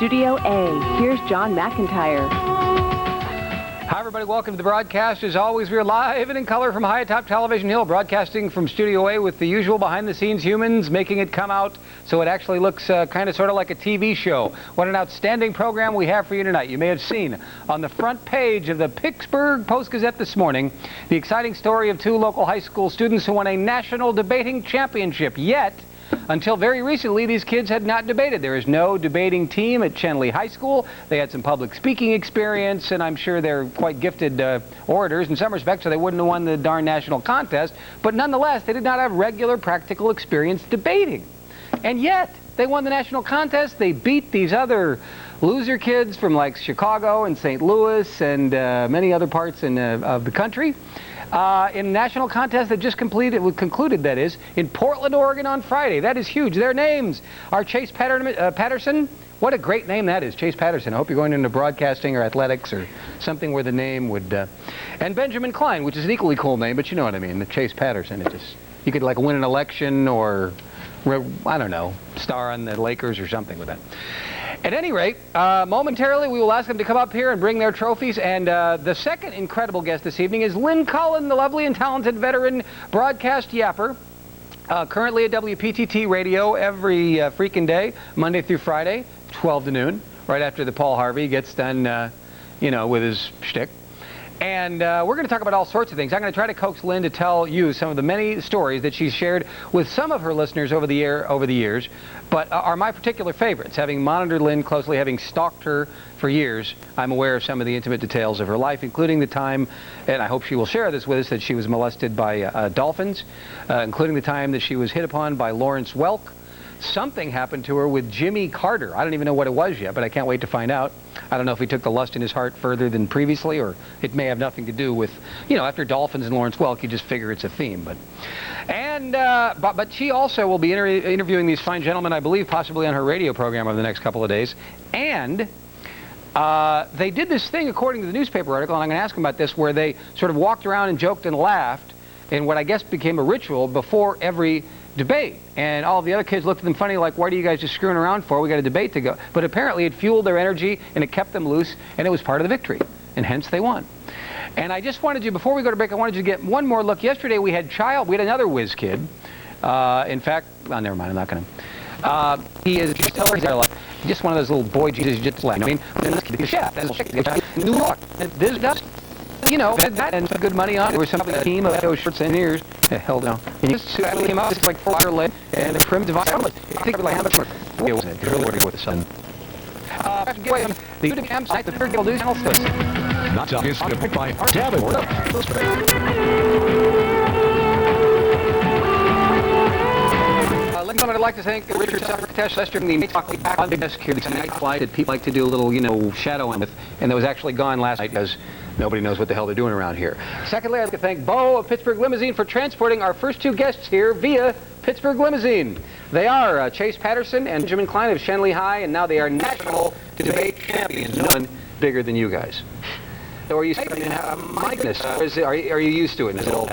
Studio A, here's John McIntyre. Hi, everybody. Welcome to the broadcast. As always, we're live and in color from high atop Television Hill, broadcasting from Studio A with the usual behind-the-scenes humans, making it come out so it actually looks kind of sort of like a TV show. What an outstanding program we have for you tonight. You may have seen on the front page of the Pittsburgh Post-Gazette this morning the exciting story of two local high school students who won a national debating championship. Yet, until very recently, these kids had not debated. There is no debating team at Shenley High School. They had some public speaking experience, and I'm sure they're quite gifted orators in some respects, so they wouldn't have won the darn national contest. But nonetheless, they did not have regular practical experience debating. And yet, they won the national contest. They beat these other loser kids from like Chicago and St. Louis and many other parts of the country. In a national contest that just concluded, that is, in Portland, Oregon on Friday. That is huge. Their names are Chase Patterson. What a great name that is, Chase Patterson. I hope you're going into broadcasting or athletics or something where the name would... and Benjamin Klein, which is an equally cool name, but you know what I mean, Chase Patterson. It just, you could like win an election or, I don't know, star on the Lakers or something with that. At any rate, momentarily we will ask them to come up here and bring their trophies. And the second incredible guest this evening is Lynn Cullen, the lovely and talented veteran broadcast yapper, currently at WPTT Radio every freaking day, Monday through Friday, 12 to noon, right after the Paul Harvey gets done, you know, with his shtick. And we're going to talk about all sorts of things. I'm going to try to coax Lynn to tell you some of the many stories that she's shared with some of her listeners over the years, but are my particular favorites. Having monitored Lynn closely, having stalked her for years, I'm aware of some of the intimate details of her life, including the time, and I hope she will share this with us, that she was molested by dolphins, including the time that she was hit upon by Lawrence Welk. Something happened to her with Jimmy Carter. I don't even know what it was yet, but I can't wait to find out. I don't know if he took the lust in his heart further than previously, or it may have nothing to do with, you know, after dolphins and Lawrence Welk, you just figure it's a theme. But she also will be interviewing these fine gentlemen, I believe, possibly on her radio program over the next couple of days. And they did this thing, according to the newspaper article, and I'm going to ask them about this, where they sort of walked around and joked and laughed in what I guess became a ritual before every debate. And all the other kids looked at them funny, like, what are you guys just screwing around for? We got a debate to go. But apparently it fueled their energy and it kept them loose, and it was part of the victory, and hence they won. And I just wanted you, before we go to break, I wanted you to get one more look. Yesterday we had another whiz kid. In fact, well, never mind, I'm not going to. He is just one of those little boy Jesus, just like, I mean, the chef, New York, this does. You know, that and some good money on it. There was some team of those shorts and ears. Hell no. And he just came out, just like 4 leg and a trim device. I think like how much more. It was really working with the sun. The YouTube site, the third news channel states. NightTalk is picked by Tablet. I'd like to thank Richard Suffolk, Lester, and the NightTalk on the desk here. It's a night flight that people like to do a little, you know, shadowing with, and that was actually gone last night because nobody knows what the hell they're doing around here. Secondly, I'd like to thank Bo of Pittsburgh Limousine for transporting our first two guests here via Pittsburgh Limousine. They are Chase Patterson and Benjamin Klein of Shenley High, and now they are national debate champions. No one bigger than you guys. So are you saying, my goodness, are you used to it? Is it old?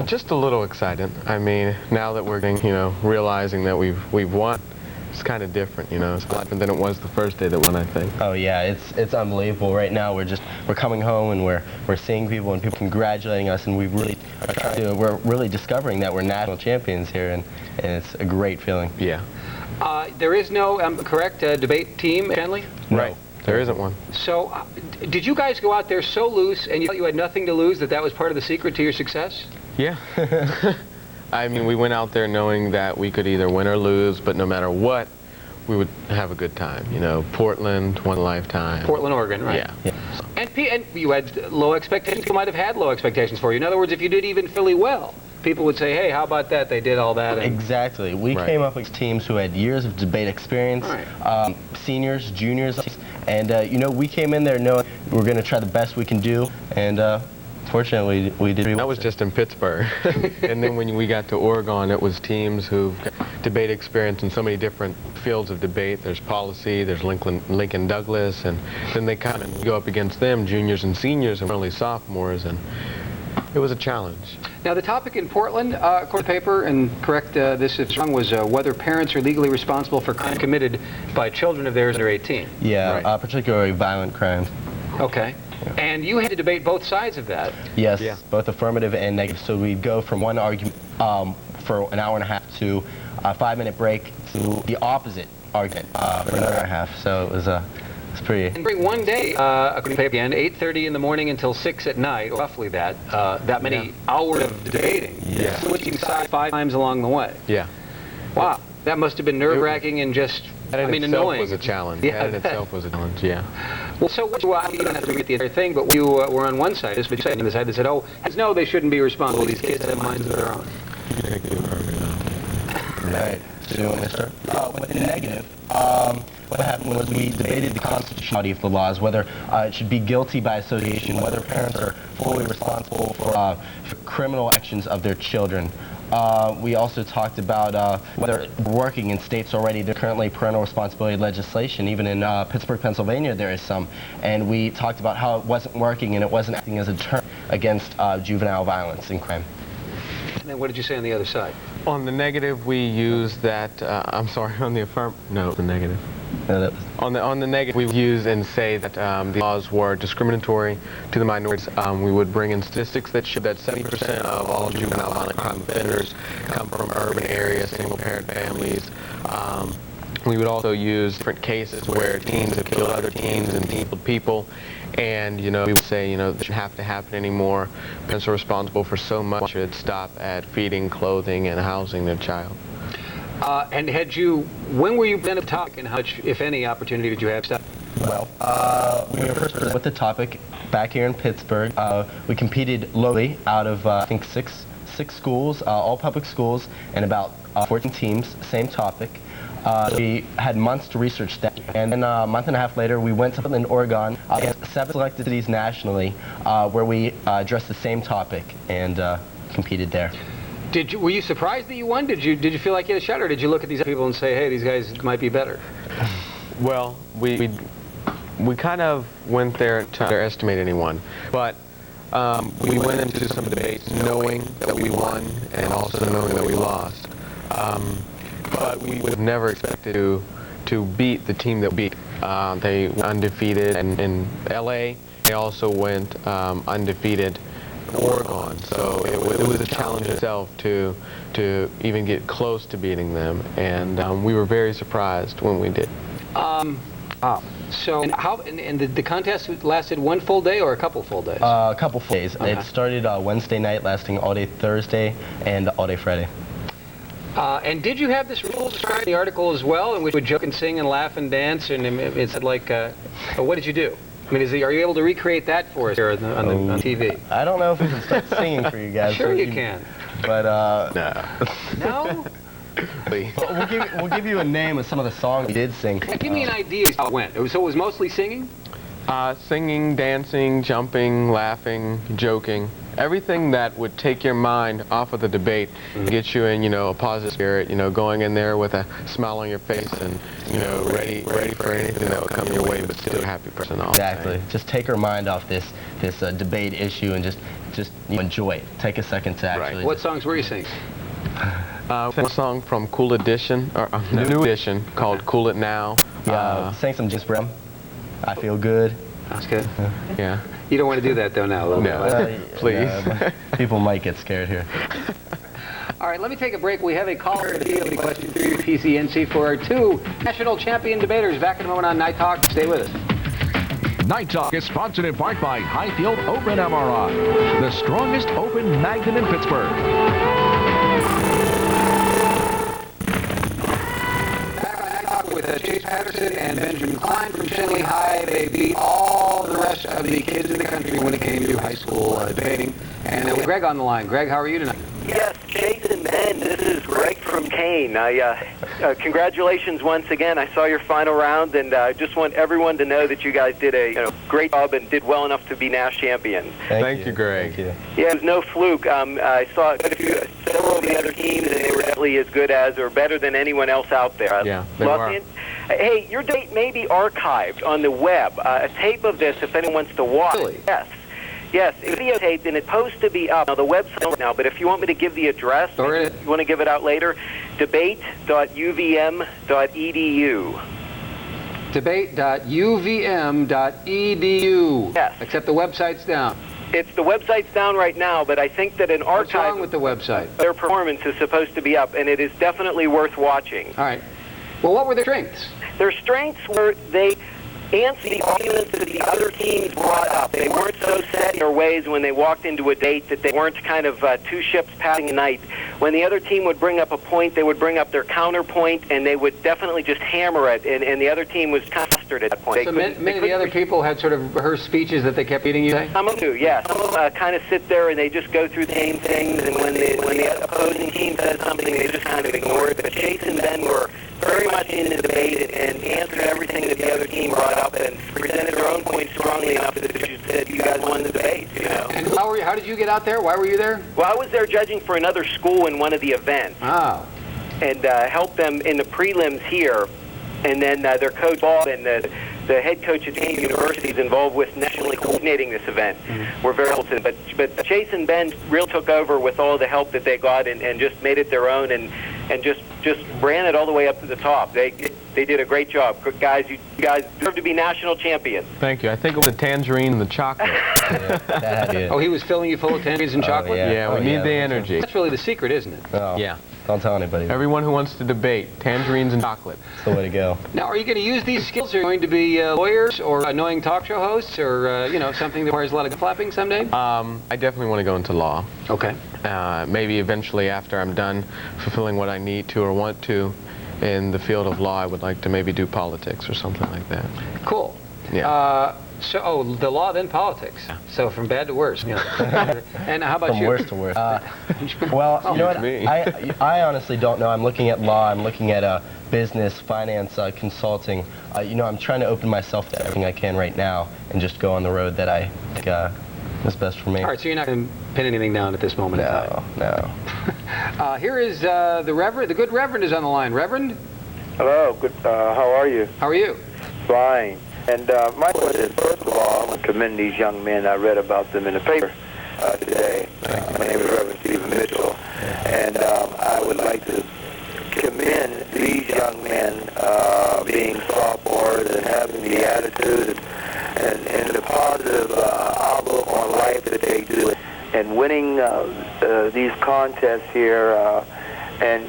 Just a little excited. I mean, now that we're, you know, realizing that we've won, it's kind of different, you know. It's a lot different than it was the first day that won, I think. Oh yeah, it's unbelievable. Right now we're coming home and we're seeing people and people congratulating us, and we're really discovering that we're national champions here, and it's a great feeling. Yeah. There is no correct debate team, Shenley? No. Right. There isn't one. So, did you guys go out there so loose and you thought you had nothing to lose, that was part of the secret to your success? Yeah. I mean, we went out there knowing that we could either win or lose, but no matter what, we would have a good time. You know, Portland, one lifetime. Portland, Oregon, right? Yeah. And you had low expectations. People might have had low expectations for you. In other words, if you did even fairly well, people would say, hey, how about that? They did all that. And exactly. We came up with teams who had years of debate experience, seniors, juniors, and, you know, we came in there knowing we're going to try the best we can do, and fortunately we did. That was just in Pittsburgh. And then when we got to Oregon, it was teams who've got debate experience in so many different fields of debate. There's policy, there's Lincoln Douglas, and then they kind of go up against them, juniors and seniors, and only sophomores, and it was a challenge. Now, the topic in Portland, according to the paper, and correct this if it's wrong, was whether parents are legally responsible for crime committed by children of theirs under 18. Yeah, right. Particularly violent crimes. Okay. Yeah. And you had to debate both sides of that. Yes, yeah. Both affirmative and negative. So we'd go from one argument for an hour and a half to a 5-minute break to the opposite argument for another hour and a half. So it was it's pretty. And during one day, according to the paper, again, 8:30 in the morning until 6 at night, or roughly that many hours of debating, switching sides 5 times along the way. Yeah. Wow, that must have been nerve-wracking and just, annoying. That was a challenge. Yeah, that in itself was a challenge. Yeah. Well, so you don't have to read the entire thing, but you were on one side, but you on the side that said, "Oh, no, they shouldn't be responsible. These kids have minds of their own." Right. So you want to start? With the negative, what happened was we debated the constitutionality of the laws, whether it should be guilty by association, whether parents are fully responsible for criminal actions of their children. We also talked about whether working in states already, there's currently parental responsibility legislation. Even in Pittsburgh, Pennsylvania, there is some. And we talked about how it wasn't working and it wasn't acting as a deterrent against juvenile violence and crime. And then what did you say on the other side? On the negative, we used that, I'm sorry, on the no, the negative. On the negative, we use and say that the laws were discriminatory to the minorities. We would bring in statistics that show that 70% of all juvenile violent crime offenders come from urban areas, single-parent families. We would also use different cases where teens have killed other teens and killed people. And, we would say, this shouldn't have to happen anymore. Parents are responsible for so much. Should stop at feeding, clothing, and housing their child. And when were you presented the topic, and how much, if any, opportunity did you have to? Well, we were first presented with the topic back here in Pittsburgh. We competed locally out of, I think, six schools, all public schools, and about 14 teams, same topic. We had months to research that, and then a month and a half later, we went to Portland, Oregon, and 7 selected cities nationally, where we addressed the same topic and competed there. Were you surprised that you won? Did you feel like you had a shot, or did you look at these people and say, "Hey, these guys might be better"? Well, we kind of went there to underestimate anyone, but we went into some debates knowing that we won and also knowing that we lost. But we would have never expected to beat the team that beat. They were undefeated in LA. They also went undefeated in Oregon. So it was a challenge itself to even get close to beating them. And we were very surprised when we did. So and the contest lasted one full day or a couple full days? A couple full days. Okay. It started Wednesday night, lasting all day Thursday and all day Friday. And did you have this rule described in the article as well, in which you would joke and sing and laugh and dance, and it said like, what did you do? I mean, are you able to recreate that for us here on TV? I don't know if we can start singing for you guys. Sure you can. But, no. No? We'll give you a name of some of the songs we did sing. Give me an idea of how it went. So it was mostly singing? Singing, dancing, jumping, laughing, joking. Everything that would take your mind off of the debate, get you in, a positive spirit, going in there with a smile on your face and, ready for anything that would come your way, but still a happy person all Exactly. the time. Just take our mind off this debate issue and just enjoy it. Take a second to actually. Right. What songs were you singing? A song from Cool Edition, or New Edition, called "Cool It Now." Sang some James Brown. I Feel Good. That's good. Yeah. You don't want to do that though now, a little bit. Please. People might get scared here. All right, let me take a break. We have a caller if you have any questions through your PCNC for our 2 national champion debaters. Back in a moment on Night Talk. Stay with us. Night Talk is sponsored in part by Highfield Open MRI, the strongest open magnet in Pittsburgh. With Chase Patterson and Benjamin Klein from Shenley High. They beat all the rest of the kids in the country when it came to high school debating. And with Greg on the line. Greg, how are you tonight? Yes, Chase and Ben, this is Greg from Kane. Congratulations once again. I saw your final round, and I just want everyone to know that you guys did a great job and did well enough to be national champions. Thank you, Greg. Thank you. Yeah, it was no fluke. I saw several of the other teams, and they were definitely as good as or better than anyone else out there. Yeah, they were. Hey, your debate may be archived on the web. A tape of this, if anyone wants to watch. Really? Yes. Yes, it's videotaped, and it's supposed to be up. Now, the website now, but if you want me to give the address, Or you want to give it out later, debate.uvm.edu. Debate.uvm.edu. Yes. Except the website's down. The website's down right now, but I think that an What's archive wrong with the website? their performance is supposed to be up, and it is definitely worth watching. All right. Well, what were their strengths? Their strengths were they answered the arguments that the other teams brought up. They weren't so set in their ways when they walked into a date that they weren't kind of two ships passing a night. When the other team would bring up a point, they would bring up their counterpoint, and they would definitely just hammer it, and the other team was kind of flustered at that point. So many of the other people had sort of rehearsed speeches that they kept repeating, you say? Some of them do, yeah. Some of them kind of sit there and they just go through the same things, and when the opposing team says something, they just kind of ignore it. But Chase and Ben were very much in the debate and answered everything that the other team brought up and presented their own point strongly enough that you guys won the debate, you know. And how did you get out there? Why were you there? Well, I was there judging for another school in one of the events. Oh. And helped them in the prelims here. And then their coach, Bob, and the head coach at Kane University is involved with nationally coordinating this event. We're very helpful. But Chase and Ben really took over with all the help that they got and just made it their own and just ran it all the way up to the top. They did a great job. Guys, you guys deserve to be national champions. Thank you. I think it was the tangerine and the chocolate. Oh, he was filling you full of tangerines and chocolate? Yeah, we need the energy. That's really the secret, isn't it? Oh, Yeah. don't tell anybody. Everyone who wants to debate, tangerines and chocolate. That's the way to go. Now, are you going to use these skills? Are you going to be lawyers or annoying talk show hosts or, something that requires a lot of flapping someday? I definitely want to go into law. Okay. Maybe eventually after I'm done fulfilling what I need to or want to in the field of law, I would like to maybe do politics or something like that. Cool. Yeah. The law, then politics. So from bad to worse. And how about From you? worst to worst. Well, you know what? I honestly don't know. I'm looking at law. I'm looking at business, finance, consulting. I'm trying to open myself to everything I can right now and just go on the road that I think is best for me. All right, so you're not going to pin anything down at this moment in time? No. Here is the Reverend. The good Reverend is on the line. Reverend? Hello, good. How are you? How are you? Fine. And my question is, first of all, I want to commend these young men. I read about them in the paper today. My name is Reverend Stephen Mitchell, and I would like to commend these young men being sophomores and having the attitude and the positive outlook on life that they do, and winning these contests here, and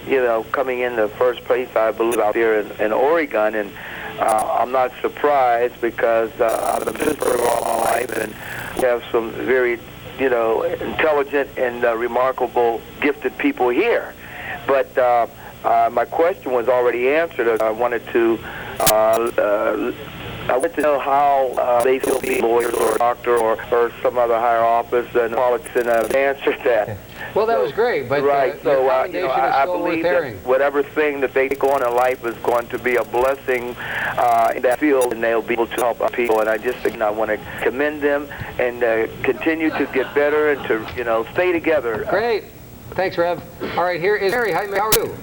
coming in the first place, I believe, out here in Oregon, and I'm not surprised because I've been in Pittsburgh all my life, and we have some very, intelligent and remarkable, gifted people here. But my question was already answered. I wanted to know how they feel being lawyers or a doctor or some other higher office and politics, and I've answered that. Well, that was great, but right. So I believe that whatever thing that they take on in life is going to be a blessing in that field, and they'll be able to help other people. And I just think I want to commend them and continue to get better and to stay together. Great. Thanks, Rev. All right, here is Mary. Hi, Mary. How are you?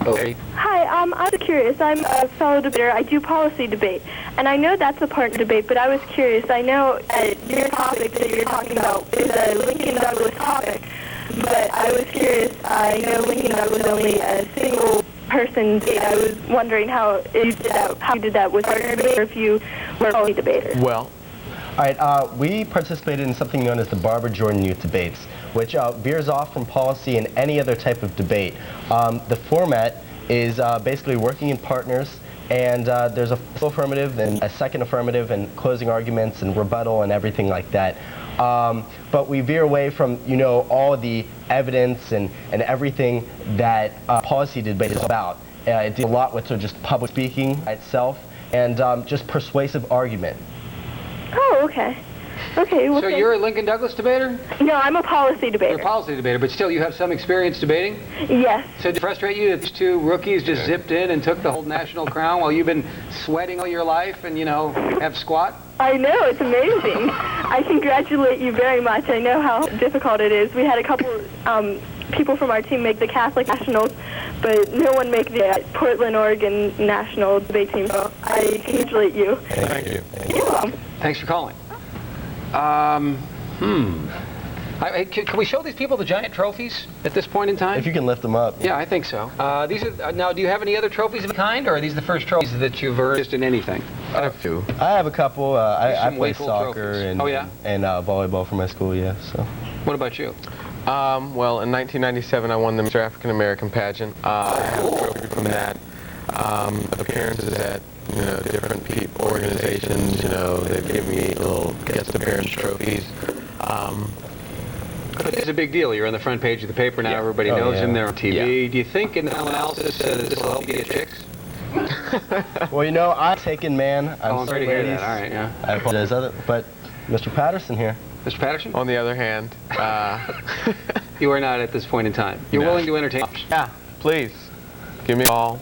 Okay. Hi, I'm curious. I'm a fellow debater. I do policy debate, and I know that's a part of debate, but I was curious. I know your topic that you're talking about is a Lincoln Douglas topic, but I was curious. I know Lincoln Douglas is only a single person debate. I was wondering how you did that with partner debate, or if you were a policy debater. Well, All right, we participated in something known as the Barbara Jordan Youth Debates, which veers off from policy and any other type of debate. The format is basically working in partners, and there's a full affirmative and a second affirmative and closing arguments and rebuttal and everything like that. But we veer away from, all of the evidence and everything that policy debate is about. It deals a lot with just public speaking itself and just persuasive argument. Oh, okay. Okay. Well, So you're a Lincoln Douglas debater? No, I'm a policy debater. You're a policy debater, but still you have some experience debating? Yes. So did it frustrate you that these two rookies just zipped in and took the whole national crown while you've been sweating all your life and, have squat? I know, it's amazing. I congratulate you very much. I know how difficult it is. We had a couple people from our team make the Catholic Nationals, but no one make the Portland, Oregon National debate team, so I congratulate you. Thank you. You're welcome. Thanks for calling. Can we show these people the giant trophies at this point in time? If you can lift them up. Yeah, I think so. These are now. Do you have any other trophies of the kind, or are these the first trophies that you've earned just in anything? I have a few. I have a couple. I play cool soccer trophies. and volleyball for my school. Yeah. So. What about you? Well, in 1997, I won the Mr. African American pageant. I have a trophy from that. Appearances at different organizations. They give me little guest appearance trophies. But it's a big deal. You're on the front page of the paper now. Yeah. Everybody knows him. They're on TV. Yeah. Do you think in analysis this will help you get chicks? Well, I'm taken, man. I'm sorry to hear that. All right, yeah. I apologize. But Mr. Patterson here. Mr. Patterson? On the other hand, you are not at this point in time. You're willing to entertain? Yeah, please. Give me a call.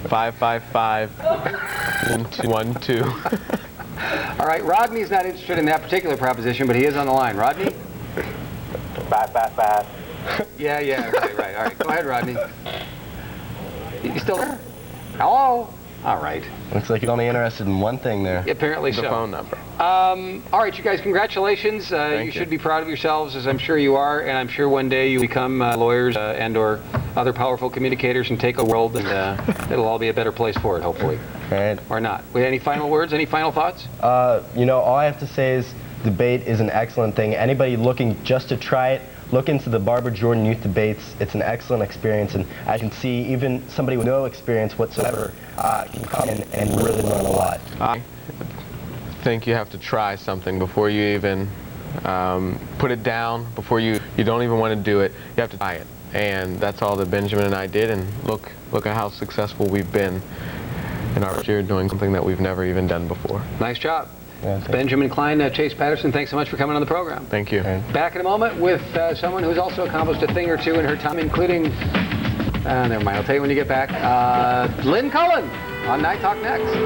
555-1212. All right, Rodney's not interested in that particular proposition, but he is on the line. Rodney? 555. Yeah, right. All right, go ahead, Rodney. You still there? Hello? All right. Looks like you're only interested in one thing there. Apparently The so. phone number. All right, you guys, congratulations. You should be proud of yourselves, as I'm sure you are, and I'm sure one day you become lawyers and or other powerful communicators and take a world, and it'll all be a better place for it, hopefully. Right. Or not. Any final words? Any final thoughts? All I have to say is debate is an excellent thing. Anybody looking just to try it, look into the Barbara Jordan Youth Debates. It's an excellent experience, and as you can see, even somebody with no experience whatsoever can come in and really learn a lot. I think you have to try something before you even put it down, before you don't even want to do it. You have to try it, and that's all that Benjamin and I did, and look at how successful we've been in our year doing something that we've never even done before. Nice job. Yeah, Benjamin Klein, Chase Patterson, thanks so much for coming on the program. Thank you. Back in a moment with someone who's also accomplished a thing or two in her time, including, never mind, I'll tell you when you get back, Lynn Cullen on Night Talk next. The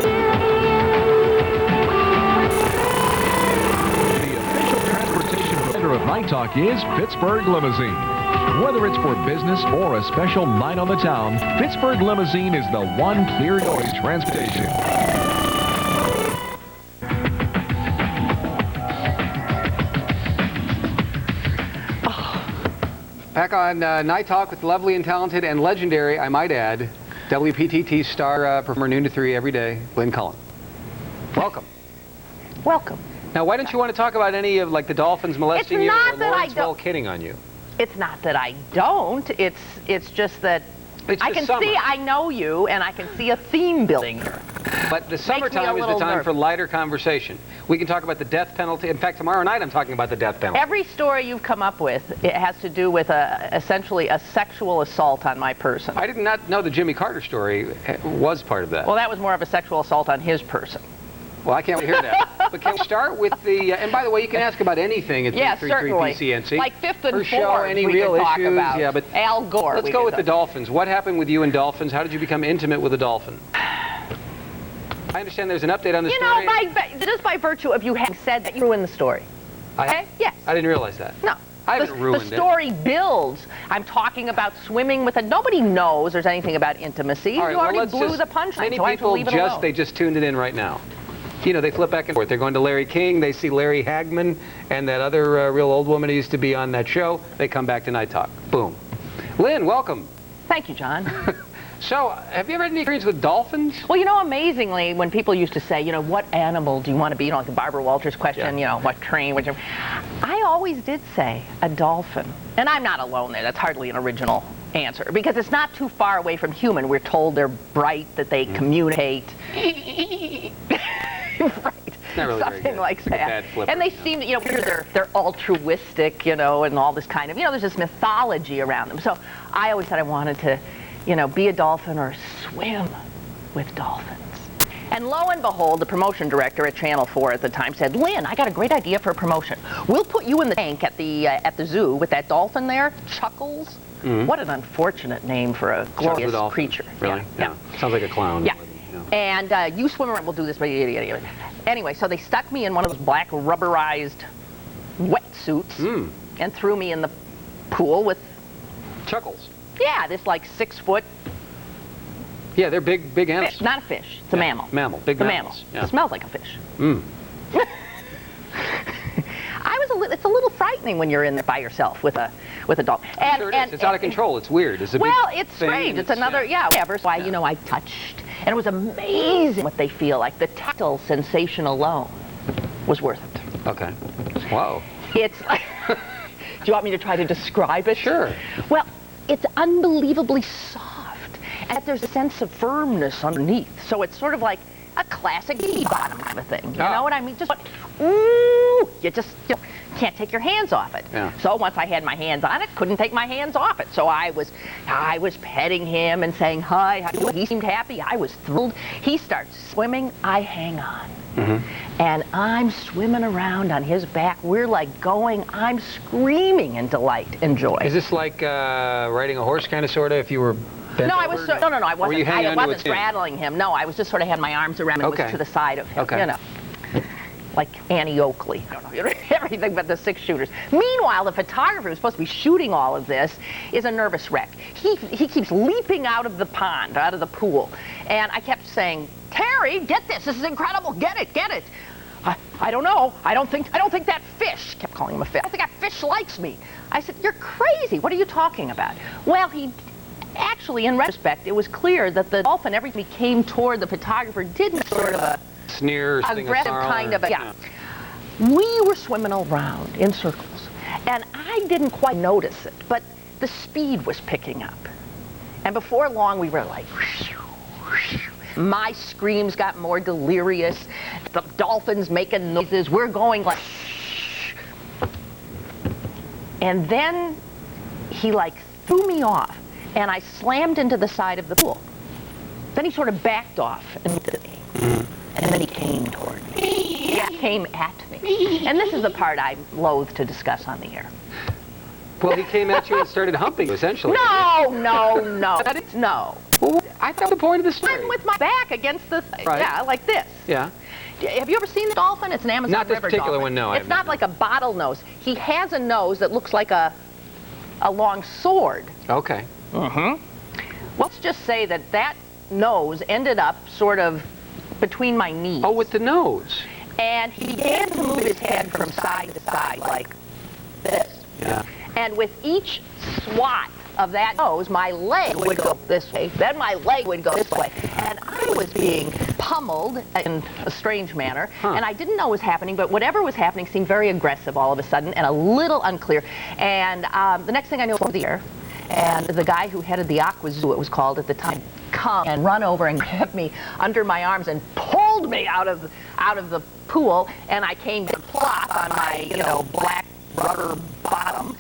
official transportation provider of Night Talk is Pittsburgh Limousine. Whether it's for business or a special night on the town, Pittsburgh Limousine is the one clear choice transportation. Back on Night Talk with the lovely and talented and legendary, I might add, WPTT star performer noon to 3 every day, Lynn Cullen. Welcome. Welcome. Now, why don't you want to talk about any of, like, the Dolphins molesting you or Lawrenceville kidding on you? It's not that I don't. It's just that I can see, I know you, and I can see a theme building here. But the summertime is the time for lighter conversation. We can talk about the death penalty. In fact, tomorrow night I'm talking about the death penalty. Every story you've come up with, it has to do with essentially a sexual assault on my person. I did not know the Jimmy Carter story was part of that. Well, that was more of a sexual assault on his person. Well, I can't wait to hear that. But can we start with the, and by the way, you can ask about anything at 333 PCNC. Like Fifth and Fourth, any we real could talk issues. about. Yeah, but Al Gore. Let's go with the Dolphins. What happened with you and Dolphins? How did you become intimate with a dolphin? I understand there's an update on the story. Just by virtue of you having said that, you ruined the story. Okay? Yes. I didn't realize that. No. I haven't ruined it. The story builds. I'm talking about swimming with nobody knows there's anything about intimacy. All right, you already blew the punchline, so I have to leave it alone. They just tuned it in right now. You know, they flip back and forth. They're going to Larry King. They see Larry Hagman and that other real old woman who used to be on that show. They come back to Night Talk. Boom. Lynn, welcome. Thank you, John. So, have you ever had any experience with dolphins? Well, amazingly, when people used to say, what animal do you want to be? Like the Barbara Walters question, what train, whichever. I always did say a dolphin. And I'm not alone there. That's hardly an original answer because it's not too far away from human. We're told they're bright, that they communicate. Right. Not really something like that. Flipper, and they seem, they're altruistic, and all this kind of, there's this mythology around them. So I always said I wanted to, be a dolphin or swim with dolphins. And lo and behold, the promotion director at Channel 4 at the time said, Lynn, I got a great idea for a promotion. We'll put you in the tank at the zoo with that dolphin there, Chuckles. Mm-hmm. What an unfortunate name for a glorious creature. Really? Yeah. Sounds like a clown. Yeah. And you swim around, we'll do this. Anyway, so they stuck me in one of those black rubberized wetsuits and threw me in the pool with Chuckles. Yeah, this like 6 foot. Yeah, they're big animals. Fish, not a fish. It's a mammal. Mammal. Big mammals. Mammal. Yeah. It smells like a fish. frightening when you're in there by yourself with a dolphin. Sure it is. It's out of control. It's weird. It's a well, big it's thing. strange. It's another, whatever. So I touched, and it was amazing what they feel like. The tactile sensation alone was worth it. Okay. Wow. It's like, do you want me to try to describe it? Sure. Well, it's unbelievably soft, and there's a sense of firmness underneath. So it's sort of like a classic bottom kind of thing. You know what I mean? Just, ooh, you just can't take your hands off it. Yeah. So once I had my hands on it, couldn't take my hands off it. So I was petting him and saying hi. He seemed happy. I was thrilled. He starts swimming. I hang on. Mm-hmm. And I'm swimming around on his back. We're like going. I'm screaming in delight and joy. Is this like riding a horse, kind of, sort of? If you were bent no, over? I was no. I wasn't. I wasn't straddling straddling him. No, I was just sort of had my arms around him. Okay. Was to the side of him. Okay. You know. Like Annie Oakley. I don't know, everything but the 6-shooters. Meanwhile, the photographer who's supposed to be shooting all of this is a nervous wreck. He keeps leaping out of the pond, out of the pool. And I kept saying, Terry, get this. This is incredible. Get it, get it. I don't know. I don't think that fish, kept calling him a fish. I don't think that fish likes me. I said, you're crazy. What are you talking about? Well, actually, in retrospect, it was clear that the dolphin, every time he came toward the photographer, didn't sort of a sneer, aggressive kind of We were swimming around in circles, and I didn't quite notice it, but the speed was picking up. And before long, we were like, whoosh, whoosh. My screams got more delirious. The dolphins making noises. We're going like, shh. And then he like threw me off, and I slammed into the side of the pool. Then he sort of backed off and looked at me. And then he came toward me. He came at me. And this is the part I loathe to discuss on the air. Well, he came at you and started humping you, essentially. No. Well, I thought the point of the story. I'm with my back against the, right. like this. Yeah. Have you ever seen the dolphin? It's an Amazon Not this River particular dolphin. one, no. It's not like a bottlenose. He has a nose that looks like a long sword. Okay. Let's just say that nose ended up sort of between my knees. Oh, with the nose. And he began to move his head from side to side like this. Yeah. And with each swat of that nose, my leg would go this way, then my leg would go this way. And I was being pummeled in a strange manner, and I didn't know what was happening, but whatever was happening seemed very aggressive all of a sudden and a little unclear. And the next thing I knew, I was there, and the guy who headed the Aqua Zoo, it was called at the time, come and run over and grab me under my arms and pulled me out of the pool, and I came to plop on my black rubber bottom.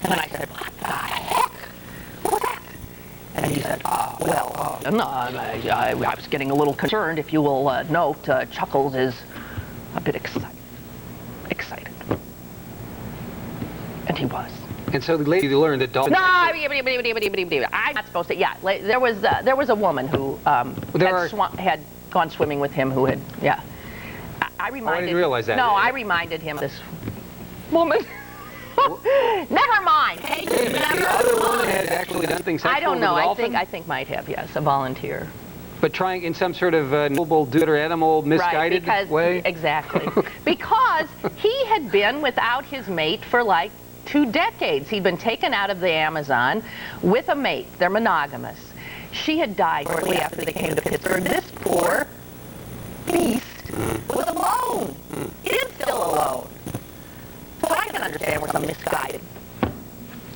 And then I said, what the heck? What's that? And he said, I was getting a little concerned. If you will note, Chuckles is a bit excited. And he was. And so the lady learned that dolphins... No, I'm not supposed to. Yeah, there was a woman who had gone swimming with him who had, I reminded... I didn't realize that. No, I reminded him of this woman. Never mind. Hey, the other woman had actually done things sexual I don't know. with the dolphin? I think might have, yes, a volunteer. But trying in some sort of noble do-gooder animal misguided way? Exactly. Because he had been without his mate for like 2 decades. He'd been taken out of the Amazon with a mate. They're monogamous. She had died shortly after they came to Pittsburgh. This poor beast was alone. He is still alone. So I can understand we're some misguided.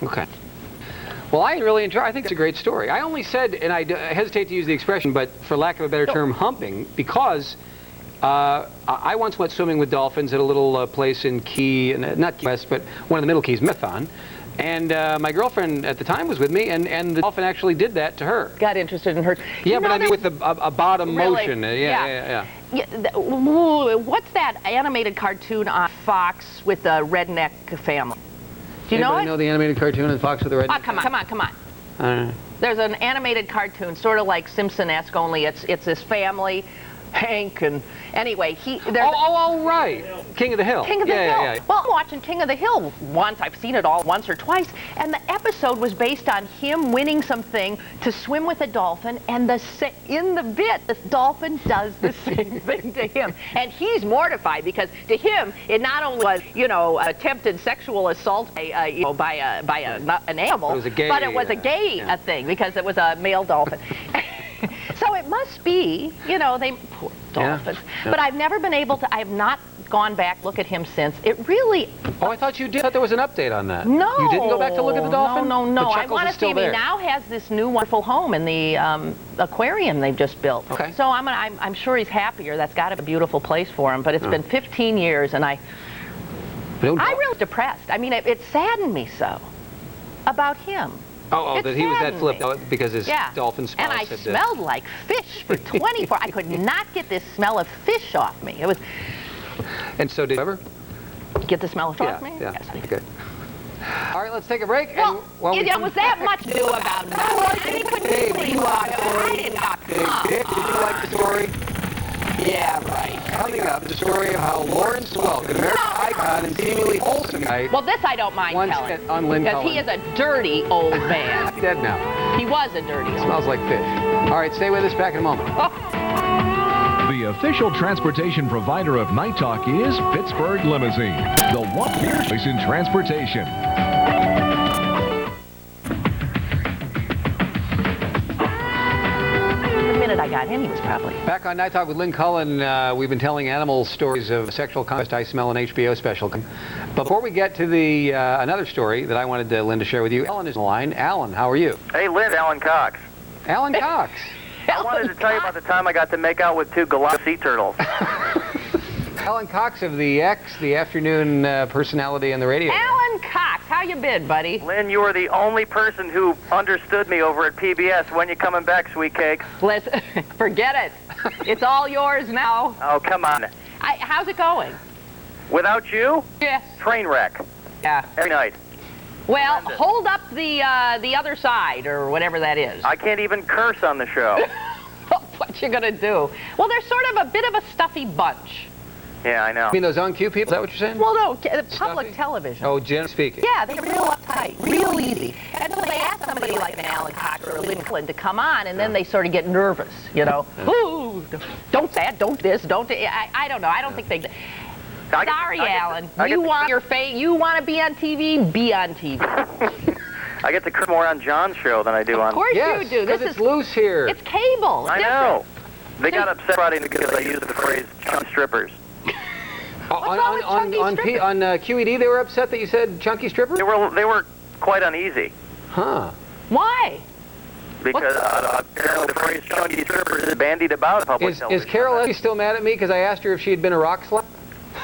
Okay. Well, I really enjoy. I think it's a great story. I only said, and I hesitate to use the expression, but for lack of a better term, humping, because I once went swimming with dolphins at a little place in Key, not Key West, but one of the Middle Keys, Marathon. And my girlfriend at the time was with me, and the dolphin actually did that to her. Got interested in her. Yeah, but I mean with a bottom motion. Yeah. What's that animated cartoon on Fox with the redneck family? Do you know it? Know the animated cartoon on Fox with the redneck? Oh, come on. There's an animated cartoon, sort of like Simpson-esque, only it's this family, Hank, and anyway, right. King of the Hill. King of the Hill. Yeah. Well, I'm watching King of the Hill once. I've seen it all once or twice. And the episode was based on him winning something to swim with a dolphin. And in the bit, the dolphin does the same thing to him. And he's mortified because to him, it not only was, attempted sexual assault by an animal, but it was a gay thing because it was a male dolphin. So it must be, they poor dolphins. Yeah. But I've never been able to. I have not gone back look at him since. It really. Oh, I thought you did. I thought there was an update on that. No. You didn't go back to look at the dolphin? No. But I want to see him. He now has this new wonderful home in the aquarium they've just built. Okay. So I'm sure he's happier. That's got to be a beautiful place for him. But it's been 15 years, and I'm really depressed. I mean, it saddened me so about him. Oh, that he was that flipped out because his dolphin spouse and I smelled like fish for 24. I could not get this smell of fish off me. It was. And so did you ever get the smell of fish off me? Yeah. Yes, I did. Okay. All right, let's take a break. Well, was that much to do about that? I didn't got Did you like the story? Yeah, right. Coming up, the story of how Lawrence Welk, an American icon and seemingly wholesome guy. Well, this I don't mind telling. On Lynn because he is a dirty old man. Dead now. He was a dirty old man. Smells like fish. All right, stay with us. Back in a moment. The official transportation provider of Night Talk is Pittsburgh Limousine, the one choice in transportation. I got in, he was probably. Back on Night Talk with Lynn Cullen, we've been telling animal stories of sexual conquest. I smell an HBO special. But before we get to the another story that I wanted Lynn to share with you, Alan is on the line. Alan, how are you? Hey, Lynn, Alan Cox. Alan Cox. I wanted to tell you about the time I got to make out with 2 Galactic sea turtles. Alan Cox of the afternoon personality on the radio. Alan Cox, how you been, buddy? Lynn, you are the only person who understood me over at PBS. When you coming back, sweet cakes? Listen, forget it. It's all yours now. Oh, come on. How's it going? Without you? Yes. Train wreck. Yeah. Every night. Well, hold up the other side, or whatever that is. I can't even curse on the show. What you gonna do? Well, they're sort of a bit of a stuffy bunch. Yeah, I know. You mean those on-cue people? Is that what you're saying? Well, no, public television. Oh, generally speaking. Yeah, they're real uptight, real easy. And so they ask somebody like an Alan Cox or a Lynn to come on, and then they sort of get nervous, Ooh, don't that, don't this, don't... I don't know. I don't think they... Sorry, Alan. You want to be on TV? Be on TV. I get to curse more on John's show than I do on... Of course you do. This is loose here. It's cable. I know. They got upset Friday because I used the phrase chunky strippers. On QED, they were upset that you said chunky strippers? They were quite uneasy. Huh. Why? Because apparently the phrase chunky strippers is bandied about public television. Is Carol Essie still mad at me because I asked her if she had been a rock slut?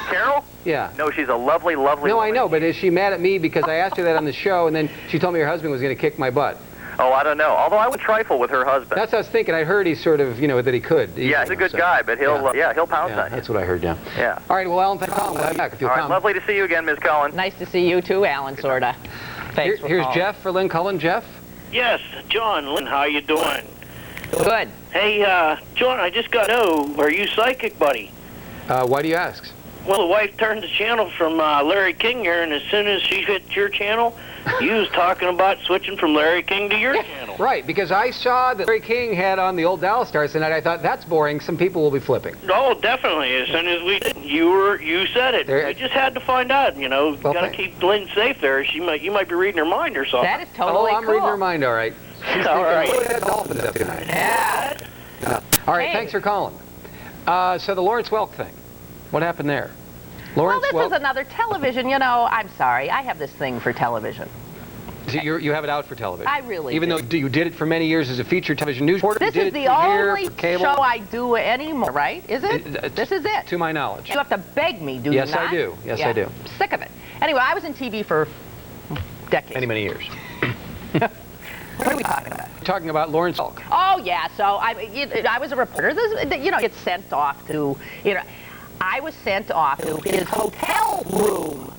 Carol? Yeah. No, she's a lovely, lovely woman. I know, but is she mad at me because I asked her that on the show and then she told me her husband was going to kick my butt? Oh, I don't know. Although I would trifle with her husband. That's what I was thinking. I heard he's sort of, that he could. Yeah, he's a good guy, but he'll pounce on you. That's what I heard, yeah. Yeah. All right, well, Alan, thanks for calling. We'll have you back if you'll come. All right, lovely to see you again, Ms. Cullen. Nice to see you too, Alan, sort of. Thanks for Here's calling. Jeff for Lynn Cullen. Jeff? Yes, John, Lynn, how you doing? Good. Hey, John, I just got to know, are you psychic, buddy? Why do you ask? Well, the wife turned the channel from Larry King here, and as soon as she hit your channel, you was talking about switching from Larry King to your channel. Right, because I saw that Larry King had on the old Dallas Stars tonight. I thought, that's boring. Some people will be flipping. Oh, definitely. As soon as we did, you said it. We just had to find out, Well, got to keep Lynn safe there. You might be reading her mind or something. That is totally cool. I'm reading her mind, all right. She's all right. Dolphins up tonight. Yeah. All right, thanks for calling. So the Lawrence Welk thing, what happened there? Well, this is another television. I'm sorry. I have this thing for television. You have it out for television? I really Even though you did it for many years as a feature television news reporter? This is the only show I do anymore, right? Is it? This is it. To my knowledge. You have to beg me, do you not? Yes, I do. Yes, I do. I'm sick of it. Anyway, I was in TV for decades. Many, many years. What are we talking about? We're talking about Lawrence Welk. Oh, yeah. So I was a reporter. Gets sent off to, I was sent off to his hotel room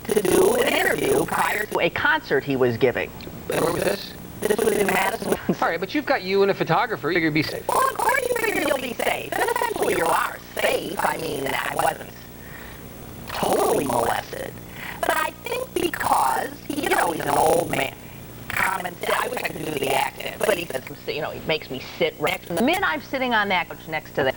to do an interview prior to a concert he was giving. Where was this? This was in Madison. All right, but you've got you and a photographer. You figure you'd be safe. Well, of course you figure you'll be safe. And essentially you are safe. I mean, I wasn't. really molested. But I think because, he's an old man. Comments, I wish I could do the accent, but he says, he makes me sit right next to him. The minute I'm sitting on that couch next to the...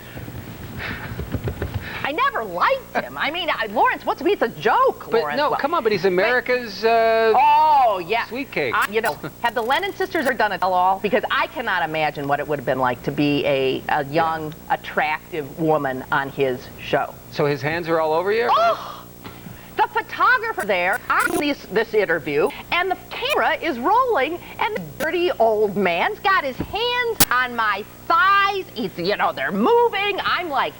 I never liked him. I mean, Lawrence, it's a joke, But Lawrence. no, come on, but he's America's oh, yeah. sweet cake. Have the Lennon sisters ever done a tell-all? Because I cannot imagine what it would have been like to be a young, attractive woman on his show. So his hands are all over you? Oh! The photographer there on this interview, and the camera is rolling, and the dirty old man's got his hands on my thighs. They're moving. I'm like,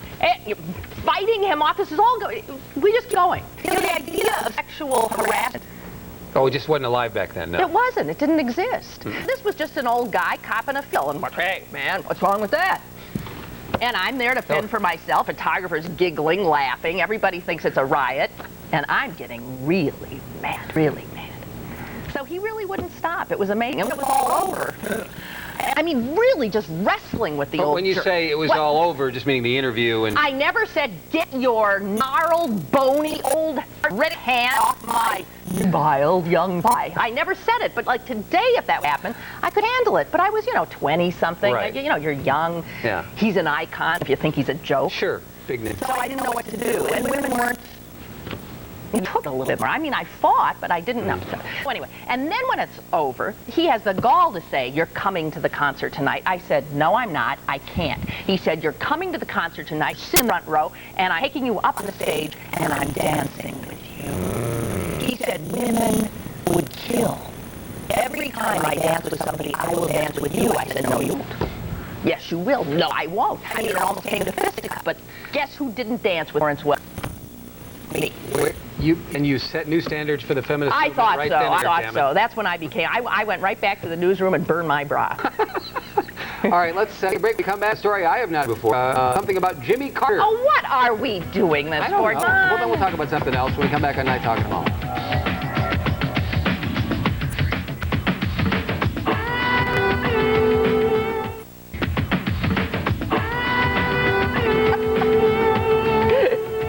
fighting him off. This is all going. We just going. The idea of sexual harassment. Oh, it just wasn't alive back then, no. It wasn't. It didn't exist. This was just an old guy copping a feel. And hey, man, what's wrong with that? And I'm there to fend for myself. Photographers giggling, laughing. Everybody thinks it's a riot. And I'm getting really mad, really mad. So he really wouldn't stop. It was amazing. It was all over. I mean, really just wrestling with the old... When you say it was all over, just meaning the interview and... I never said, get your gnarled, bony, old, red hand off my wild young boy. I never said it, but like today, if that happened, I could handle it. But I was, 20-something. Right. You're young. Yeah. He's an icon if you think he's a joke. Sure. Big name. So I didn't know what to do. And women weren't... It took a little bit more. I mean, I fought, but I didn't know. So anyway, and then when it's over, he has the gall to say, you're coming to the concert tonight. I said, no, I'm not. I can't. He said, you're coming to the concert tonight, sit in the front row, and I'm taking you up on the stage, and I'm dancing with you. He said, women would kill. Every time I dance with somebody, I will dance with you. I said, no, you won't. Yes, you will. No, I won't. I mean, it almost came to fisticuffs, but guess who didn't dance with Lawrence Welk? Me. You set new standards for the feminist I movement thought right so. then, I thought so. That's when I became. I went right back to the newsroom and burned my bra. All right, let's take a break. We come back. Story I have not before. Something about Jimmy Carter. Oh, what are we doing this I don't for? know. Well, then we'll talk about something else when we come back on Night Talk in a moment.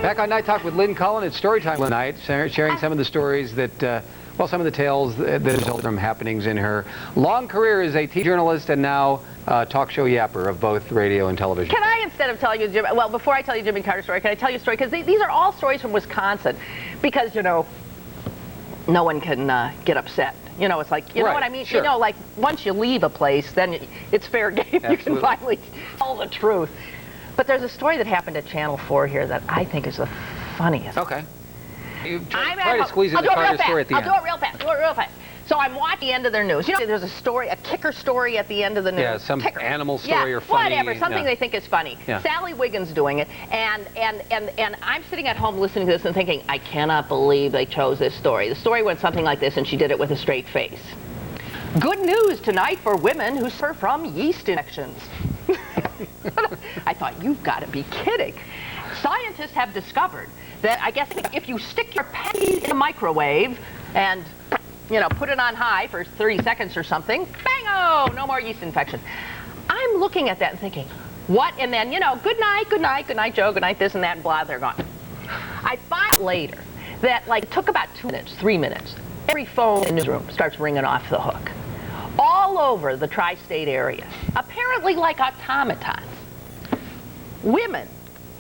Back on Night Talk with Lynn, Cullen. It's story time tonight, sharing some of the stories that, some of the tales that result from happenings in her long career as a TV journalist and now talk show yapper of both radio and television. Can I, instead of telling you, before I tell you Jimmy Carter's story, can I tell you a story? Because these are all stories from Wisconsin. Because, no one can get upset. It's like, you know what I mean? Sure. Like, once you leave a place, then it's fair game. Absolutely. You can finally tell the truth. But there's a story that happened at Channel 4 here that I think is the funniest. Okay. You try to squeeze in the Carter story at the end. I'll do it real fast. So I'm watching the end of their news. There's a story, a kicker story at the end of the news. Yeah, some animal story or funny. Whatever, something they think is funny. Yeah. Sally Wiggins doing it, and I'm sitting at home listening to this and thinking, I cannot believe they chose this story. The story went something like this, and she did it with a straight face. Good news tonight for women who suffer from yeast infections. I thought, you've got to be kidding. Scientists have discovered that, I guess, if you stick your panties in a microwave and, put it on high for 30 seconds or something, bang-o, no more yeast infection. I'm looking at that and thinking, what? And then, good night, Joe, good night, this and that, and blah, they're gone. I find later that, it took about 2 minutes, 3 minutes. Every phone in the newsroom starts ringing off the hook. All over the tri-state area, apparently like automatons. Women,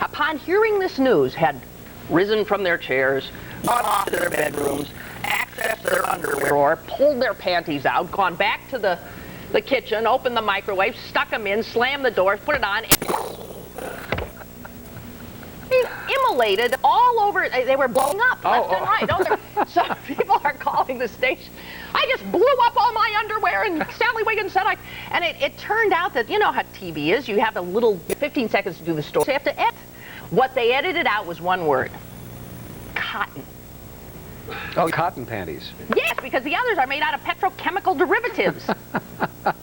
upon hearing this news, had risen from their chairs, gone off to their bedrooms, accessed their underwear drawer, pulled their panties out, gone back to the kitchen, opened the microwave, stuck them in, slammed the door, put it on, immolated all over. They were blowing up left and right. Some people are calling the station. I just blew up all my underwear, and Sally Wiggins said and it turned out that, how TV is. You have a little 15 seconds to do the story. So you have to edit. What they edited out was one word. Cotton. Oh, cotton panties. Yes, because the others are made out of petrochemical derivatives. Well,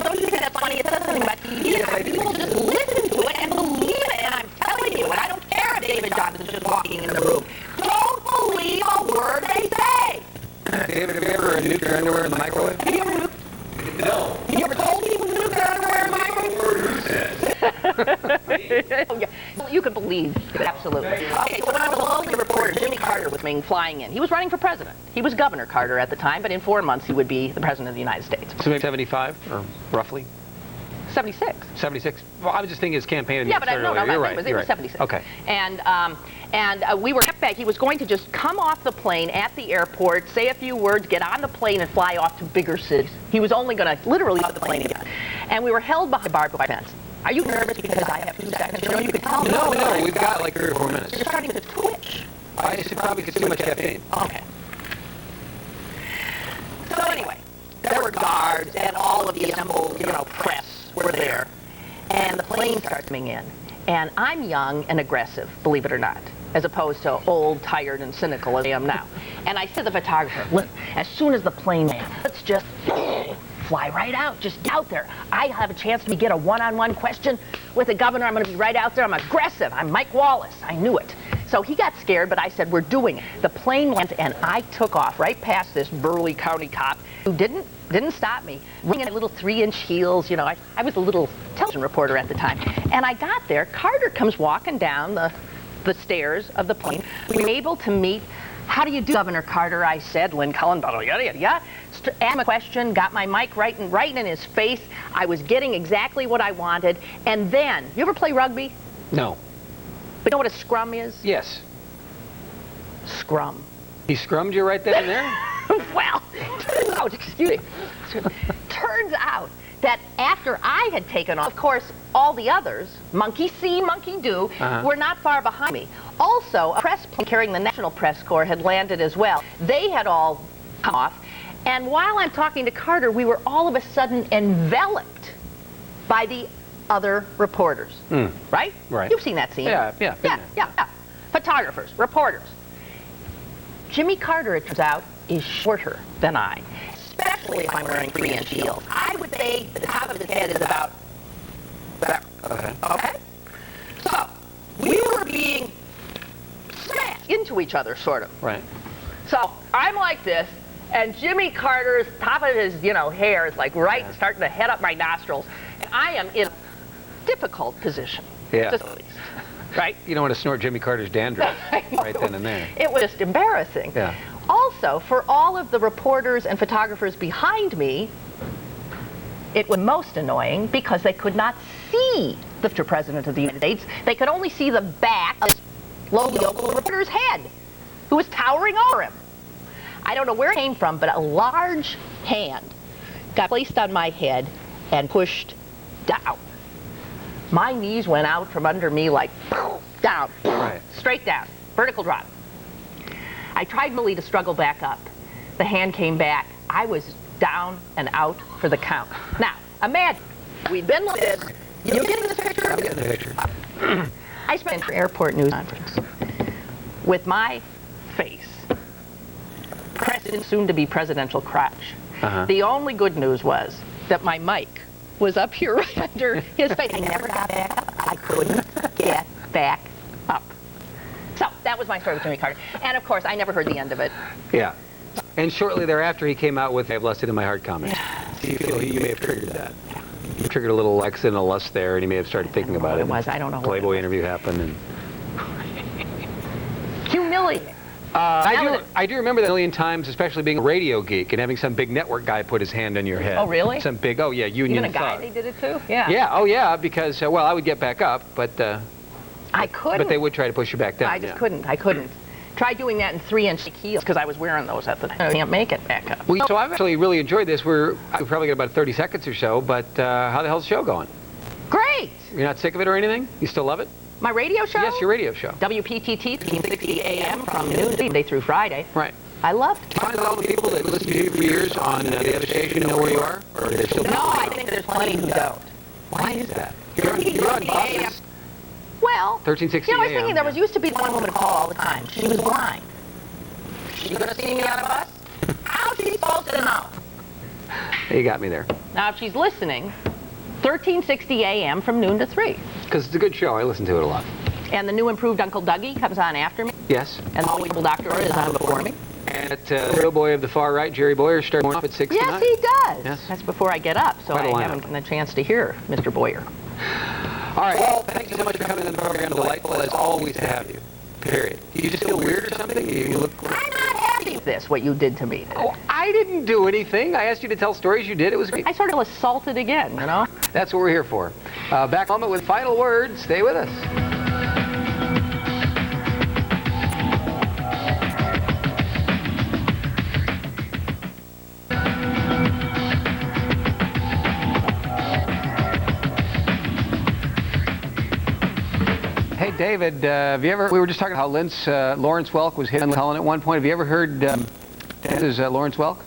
don't you think that's funny? It says something about TV. People just listen to it and believe it. And I'm telling you, and I don't care if David Johnson's just walking in the room. Don't believe a word they say. David, have you ever nuked your underwear in the microwave? Have you ever nuked? No. Have you ever told people to nuke their underwear in the microwave? You can believe it, absolutely. Okay, so when I was a lonely reporter Carter was flying in. He was running for president. He was Governor Carter at the time, but in 4 months he would be the president of the United States. So maybe 75, or roughly? 76. 76. Well, I was just thinking his campaign. Yeah, but no, you're right. It was 76. Okay. And we were kept back. He was going to just come off the plane at the airport, say a few words, get on the plane, and fly off to bigger cities. He was only going to literally leave the plane again. And we were held behind barbed wire fence. Are you nervous because I have 2 seconds? You know, you could tell me. No, we've got like 3 or 4 minutes. You're starting to twitch. I should probably get too much caffeine. Okay. So anyway, there were guards and all of the assembled, press were there. And the plane starts coming in. And I'm young and aggressive, believe it or not, as opposed to old, tired, and cynical as I am now. And I said to the photographer, look, as soon as the plane lands, let's just fly right out, just get out there. I have a chance to get a one-on-one question with the governor. I'm going to be right out there. I'm aggressive. I'm Mike Wallace. I knew it. So he got scared, but I said, we're doing it. The plane went, and I took off right past this burly county cop who didn't stop me, wearing little 3-inch heels. You know, I was a little television reporter at the time. And I got there. Carter comes walking down the stairs of the plane. We were able to meet. How do you do, Governor Carter? I said. Lynn, Cullen, yada, yada, yada. Asked him a question, got my mic right in his face. I was getting exactly what I wanted. And then, you ever play rugby? No. But you know what a scrum is? Yes. Scrum. He scrummed you right then and there? Well, turns out, excuse me, turns out that after I had taken off, of course, all the others, monkey see, monkey do, were not far behind me. Also, a press plane carrying the National Press Corps had landed as well. They had all come off. And while I'm talking to Carter, we were all of a sudden enveloped by the other reporters. Right? Right. You've seen that scene. Yeah. Photographers, reporters. Jimmy Carter, it turns out, is shorter than I, especially if I'm wearing 3-inch heels. I would say the top of his head is about there. Okay? So, we were being smashed into each other, sort of. Right. So, I'm like this, and Jimmy Carter's top of his, hair is like starting to head up my nostrils. And I am in a difficult position. Yeah. To say the least. Right? You don't want to snort Jimmy Carter's dandruff right then and there. It was just embarrassing. Yeah. Also, for all of the reporters and photographers behind me, it was most annoying because they could not see the future president of the United States. They could only see the back of this local reporter's head, who was towering over him. I don't know where it came from, but a large hand got placed on my head and pushed down. My knees went out from under me like down, straight down, vertical drop. I tried really to struggle back up. The hand came back. I was down and out for the count. Now, imagine, we'd been like this. You getting this picture? I'm getting the picture. I spent an airport news conference with my face pressed in soon-to-be presidential crotch. The only good news was that my mic was up here right under his face. I never got back up. I couldn't get back up. So that was my story with Jimmy Carter. And of course, I never heard the end of it. Yeah. And shortly thereafter, he came out with, "I have lusted in my heart" comment. Do you feel you may have triggered that? You triggered a little accidental lust there, and he may have started thinking about it. It was. I don't know. Playboy interview happened. And humiliating. I do remember that a million times, especially being a radio geek and having some big network guy put his hand on your head. Oh, really? Some big, union Even a guy, thug. they did it too? Yeah. Yeah, oh yeah, because, I would get back up, but... I couldn't. But they would try to push you back down. I just couldn't. I couldn't. Try doing that in 3-inch heels because I was wearing those at the time. I can't make it back up. Well, so I've actually really enjoyed this. We've probably got about 30 seconds or so, but how the hell's the show going? Great. You're not sick of it or anything? You still love it? My radio show? Yes, your radio show. WPTT, 1360 a.m. from noon, Monday through Friday. Right. I love it. Find all the people that listen to you for years on the other station know where you are? Or they're still I think there's plenty who don't. Why is that? You're on buses. Well, 1360 I was thinking there used to be one woman call all the time. She was blind. She going to see me on a bus? How's she supposed to know? You got me there. Now, if she's listening, 1360 a.m. from noon to 3. Because it's a good show. I listen to it a lot. And the new improved Uncle Dougie comes on after me. Yes. And the always Doctor is on before me. And the real boy of the far right, Jerry Boyer, starts off at 6 Yes, tonight. he does. Yes. That's before I get up, so Quite a I haven't gotten a chance to hear Mr. Boyer. All right. Well, thank you so much for coming on the program. Delightful, as always, to have you. Period. You just feel weird or something? You look... I'm not happy with this, what you did to me. Oh, I didn't do anything. I asked you to tell stories. You did. It was great. I sort of assaulted again, you know? That's what we're here for. Back in a moment with final words. Stay with us. Hey, David, have you ever... We were just talking about how Lawrence Welk was hitting Cullen at one point. Have you ever heard Dennis Lawrence Welk?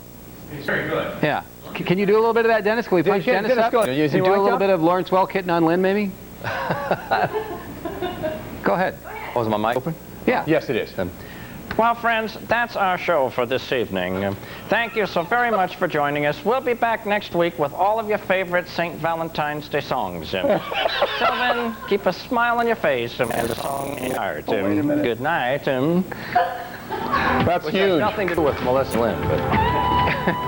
He's very good. Yeah. Can you do a little bit of that, Dennis? Can we punch Dennis up? Go. Can you do a little bit of Lawrence Welk hitting on Lynn, maybe? Go ahead. Oh, is my mic open? Yeah. Yes, it is. Well, friends, that's our show for this evening. Thank you so very much for joining us. We'll be back next week with all of your favorite St. Valentine's Day songs. Till then, keep a smile on your face and a song in your heart. Good night. That's Which huge. has nothing to do with Melissa Lynn, but...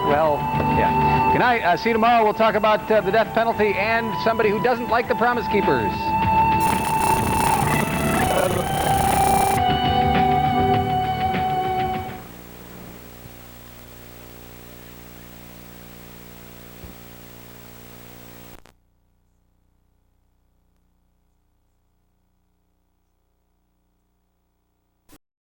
Well, yeah. Good night. See you tomorrow. We'll talk about the death penalty and somebody who doesn't like the Promise Keepers.